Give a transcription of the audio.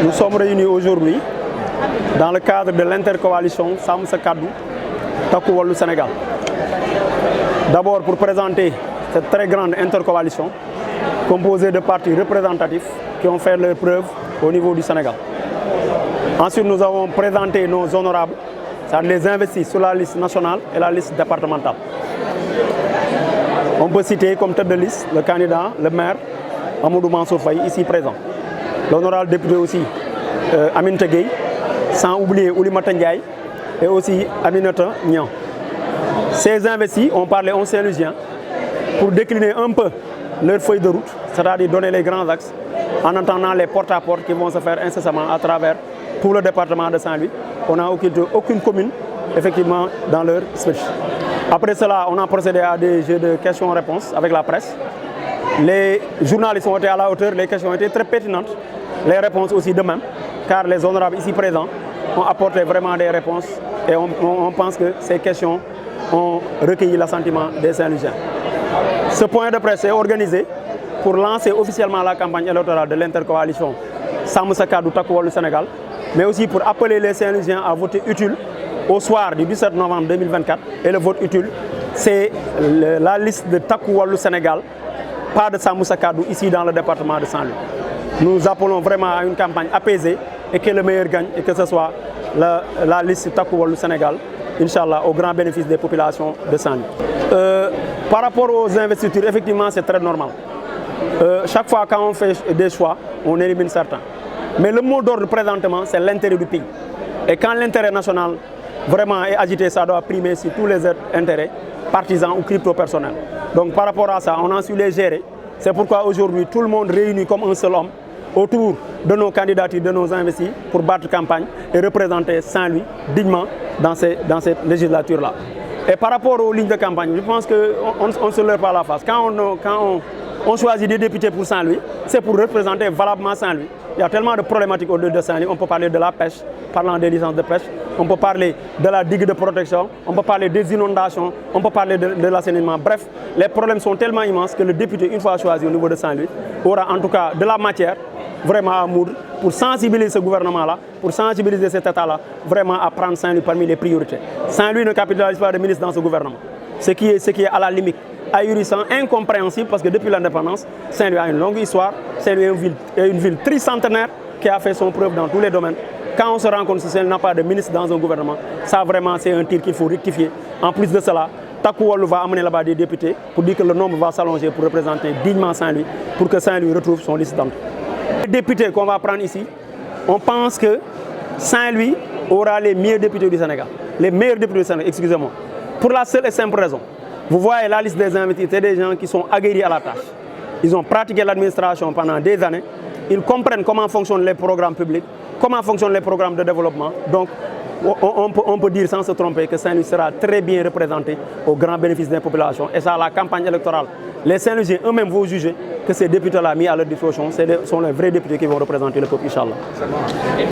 Nous sommes réunis aujourd'hui dans le cadre de l'intercoalition Sam Sa Kaddu Takku Wallu Sénégal. D'abord pour présenter cette très grande intercoalition composée de partis représentatifs qui ont fait leurs preuves au niveau du Sénégal. Ensuite, nous avons présenté nos honorables, c'est-à-dire les investis sur la liste nationale et la liste départementale. On peut citer comme tête de liste le candidat, le maire Amadou Mansour Faye, ici présent. L'honorable député aussi Aminata Gueye, sans oublier Oulimata Ndiaye et aussi Aminata Niang. Ces investis ont parlé en Saint-Louisien pour décliner un peu leur feuille de route, c'est-à-dire donner les grands axes, en entendant les porte-à-porte qui vont se faire incessamment à travers tout le département de Saint-Louis. On n'a aucune commune, effectivement, dans leur speech. Après cela, on a procédé à des jeux de questions-réponses avec la presse. Les journalistes ont été à la hauteur, les questions ont été très pertinentes, les réponses aussi de même, car les honorables ici présents ont apporté vraiment des réponses et on pense que ces questions ont recueilli l'assentiment des Saint-Louisiens. Ce point de presse est organisé pour lancer officiellement la campagne électorale de l'intercoalition Sam Sa Kaddu Takku Wallu Sénégal, mais aussi pour appeler les Saint-Louisiens à voter utile au soir du 17 novembre 2024. Et le vote utile, c'est la liste de Takku Wallu Sénégal, pas de Sam Sa Kaddu, ici dans le département de Saint-Louis. Nous appelons vraiment à une campagne apaisée et que le meilleur gagne et que ce soit la liste Takku Wallu Sénégal, Inch'Allah, au grand bénéfice des populations de Saint-Louis. Par rapport aux investitures, effectivement, c'est très normal. Chaque fois quand on fait des choix, on élimine certains. Mais le mot d'ordre présentement, c'est l'intérêt du pays. Et quand l'intérêt national vraiment est agité, ça doit primer sur tous les intérêts partisans ou crypto-personnels. Donc par rapport à ça, on a su les gérer. C'est pourquoi aujourd'hui, tout le monde réunit comme un seul homme autour de nos candidatures, de nos investis pour battre campagne et représenter Saint-Louis dignement dans cette législature-là. Et par rapport aux lignes de campagne, je pense qu'on ne se leurre pas la face. Quand on choisit des députés pour Saint-Louis, c'est pour représenter valablement Saint-Louis. Il y a tellement de problématiques au-delà de Saint-Louis. On peut parler de la pêche, parlant des licences de pêche. On peut parler de la digue de protection. On peut parler des inondations. On peut parler de l'assainissement. Bref, les problèmes sont tellement immenses que le député, une fois choisi au niveau de Saint-Louis, aura en tout cas de la matière vraiment à moudre pour sensibiliser ce gouvernement-là, pour sensibiliser cet État-là, vraiment à prendre Saint-Louis parmi les priorités. Saint-Louis ne capitalise pas de ministre dans ce gouvernement. Ce qui est à la limite ahurissant, incompréhensible, parce que depuis l'indépendance, Saint-Louis a une longue histoire. Saint-Louis est une ville tricentenaire qui a fait son preuve dans tous les domaines. Quand on se rend compte que Saint-Louis n'a pas de ministre dans un gouvernement, ça vraiment c'est un tir qu'il faut rectifier. En plus de cela, Takku Wallu va amener là-bas des députés pour dire que le nombre va s'allonger pour représenter dignement Saint-Louis, pour que Saint-Louis retrouve son liste d'entrée. Les députés qu'on va prendre ici, on pense que Saint-Louis aura les meilleurs députés du Sénégal. Les meilleurs députés du Sénégal, excusez-moi. Pour la seule et simple raison. Vous voyez la liste des invités, c'est des gens qui sont aguerris à la tâche. Ils ont pratiqué l'administration pendant des années. Ils comprennent comment fonctionnent les programmes publics, comment fonctionnent les programmes de développement. Donc, on peut dire sans se tromper que Saint-Louis sera très bien représenté au grand bénéfice des populations. Et ça, la campagne électorale, les Saint-Louisiens eux-mêmes vont juger que ces députés-là mis à leur disposition, ce sont les vrais députés qui vont représenter le peuple, Inch'Allah.